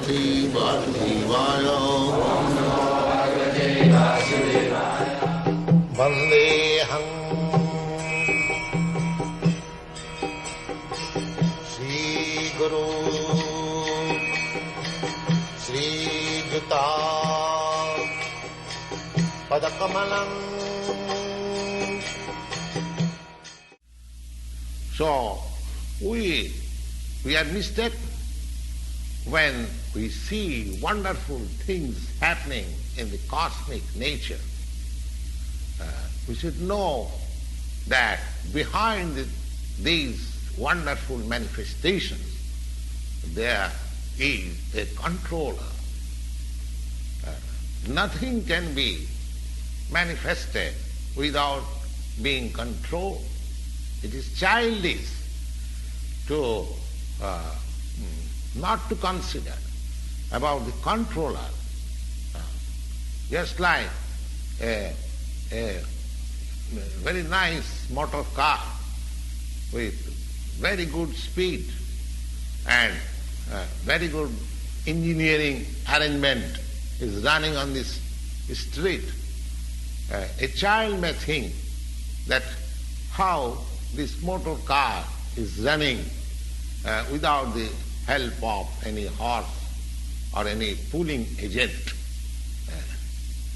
Bhagavate Vasudevaya. Vandeham Sri Guru Sri Juta Padakamalam. So, we are mistaken when we see wonderful things happening in the cosmic nature. We should know that behind these wonderful manifestations there is a controller. Nothing can be manifested without being controlled. It is childish to not to consider about the controller. Just like a very nice motor car with very good speed and very good engineering arrangement is running on this street. A child may think that how this motor car is running without the help of any horse or any pulling agent.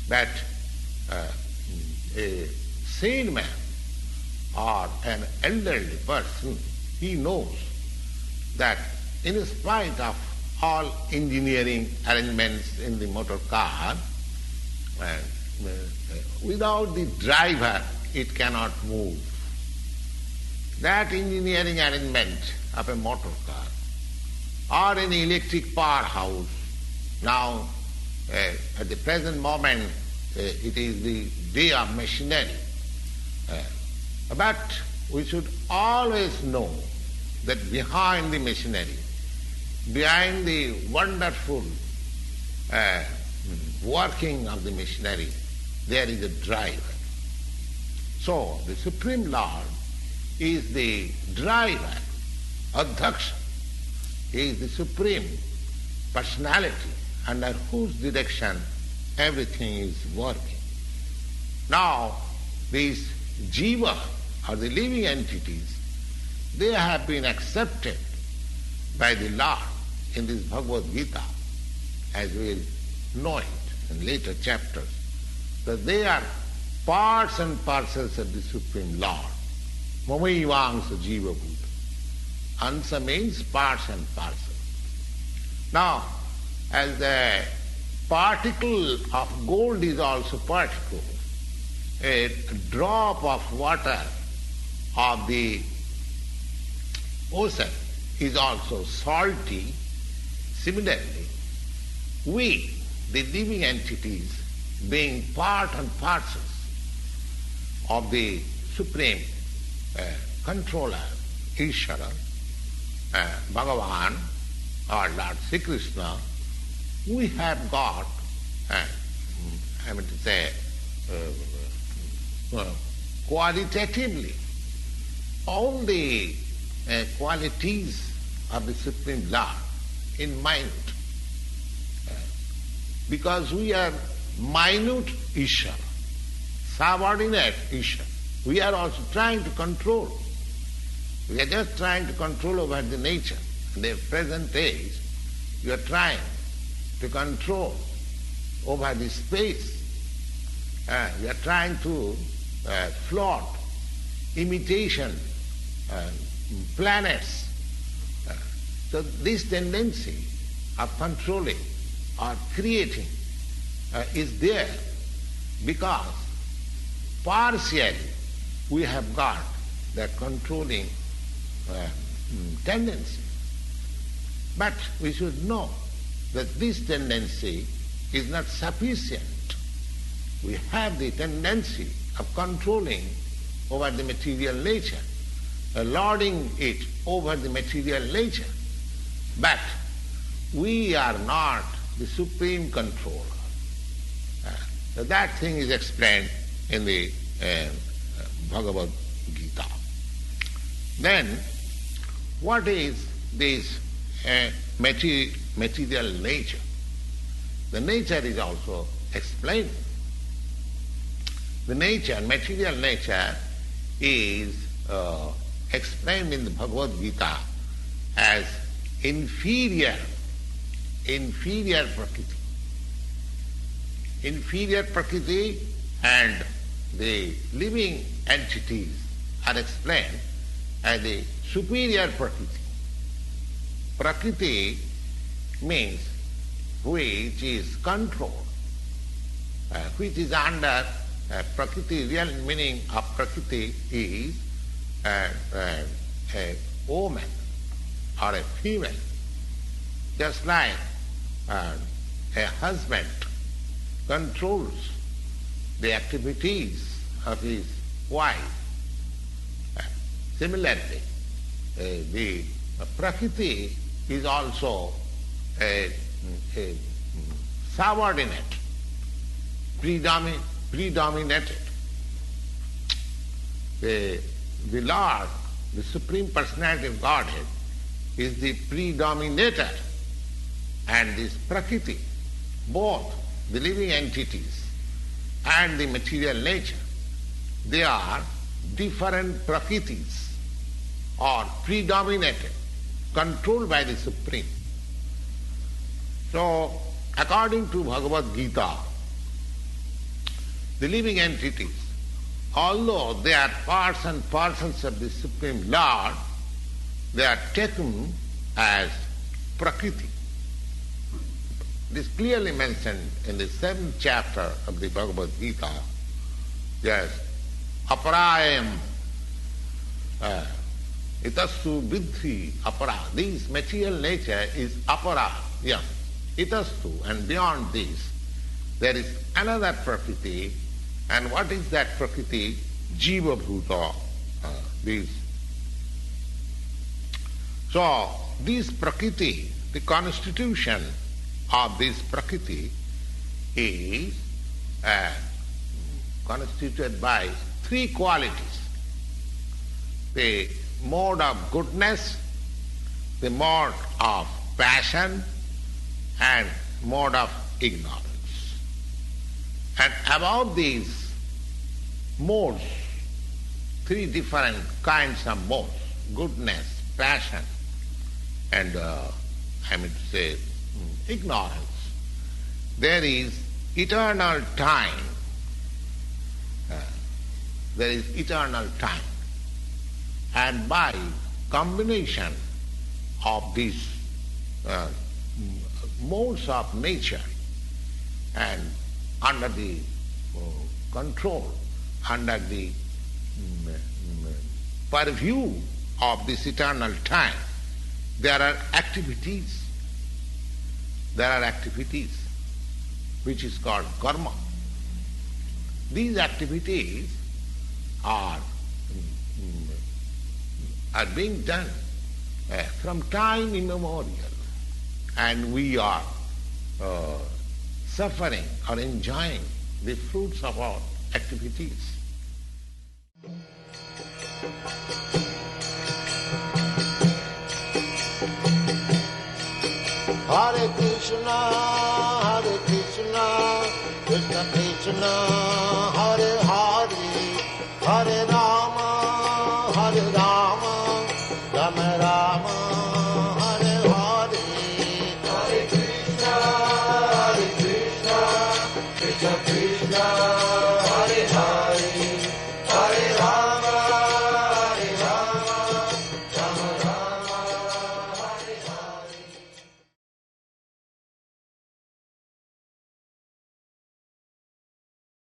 But a sane man or an elderly person, he knows that in spite of all engineering arrangements in the motor car, without the driver it cannot move. That engineering arrangement of a motor car or an electric powerhouse, now at the present moment it is the day of machinery. But we should always know that behind the machinery, behind the wonderful working of the machinery, there is a driver. So the Supreme Lord is the driver, Adhaksha. He is the Supreme Personality under whose direction everything is working. Now, these jiva, or the living entities, they have been accepted by the Lord in this Bhagavad-gita, as we will know it in later chapters, that they are parts and parcels of the Supreme Lord. Mamaivaංsa jiva bhuta. Ansa means parts and parcels. Now, as the particle of gold is also particle, a drop of water of the ocean is also salty. Similarly, we, the living entities, being part and parcels of the Supreme Controller, Ishvara, Bhagavan, or Lord Sri Krishna, we have got, qualitatively, all the qualities of the Supreme Lord in minute. Because we are minute Ishvara, subordinate Ishvara. We are also trying to control. We are just trying to control over the nature. In the present age, you are trying to control over the space. You are trying to float imitation planets. So this tendency of controlling or creating is there because partially we have got that controlling tendency. But we should know that this tendency is not sufficient. We have the tendency of controlling over the material nature, lording it over the material nature. But we are not the supreme controller. So that thing is explained in the Bhagavad-gita. Then, what is this material nature. The nature is also explained. The nature, material nature, is explained in the Bhagavad-gita as inferior Prakriti. Inferior Prakriti and the living entities are explained as the superior Prakriti. Prakriti means which is controlled, which is under Prakriti. Real meaning of Prakriti is a woman or a female. Just like a husband controls the activities of his wife. Similarly, the Prakriti is also a subordinate, predominated. The Lord, the Supreme Personality of Godhead, is the predominator, and this Prakriti, both the living entities and the material nature, they are different Prakritis, or predominated, controlled by the Supreme. So, according to Bhagavad-gita, the living entities, although they are parts and parcels of the Supreme Lord, they are taken as Prakriti. It is clearly mentioned in the 7th chapter of the Bhagavad-gita. Yes, aparayam itastu vidhi apara. This material nature is apara. Yes, itastu, and beyond this there is another Prakriti. And what is that Prakriti? Jiva bhuta. So, this Prakriti, the constitution of this Prakriti is constituted by 3 qualities. The mode of goodness, the mode of passion, and mode of ignorance. And above these modes, 3 different kinds of modes, goodness, passion, and ignorance, there is eternal time. There is eternal time. And by combination of these modes of nature and under the control, under the purview of this eternal time, there are activities. There are activities which is called karma. These activities are being done from time immemorial, and we are suffering or enjoying the fruits of our activities. Hare Krishna, Krishna Krishna, Hare Hare, Hare Rama, Rama Rama, Hare Hare. Hare Krishna, Krishna Krishna,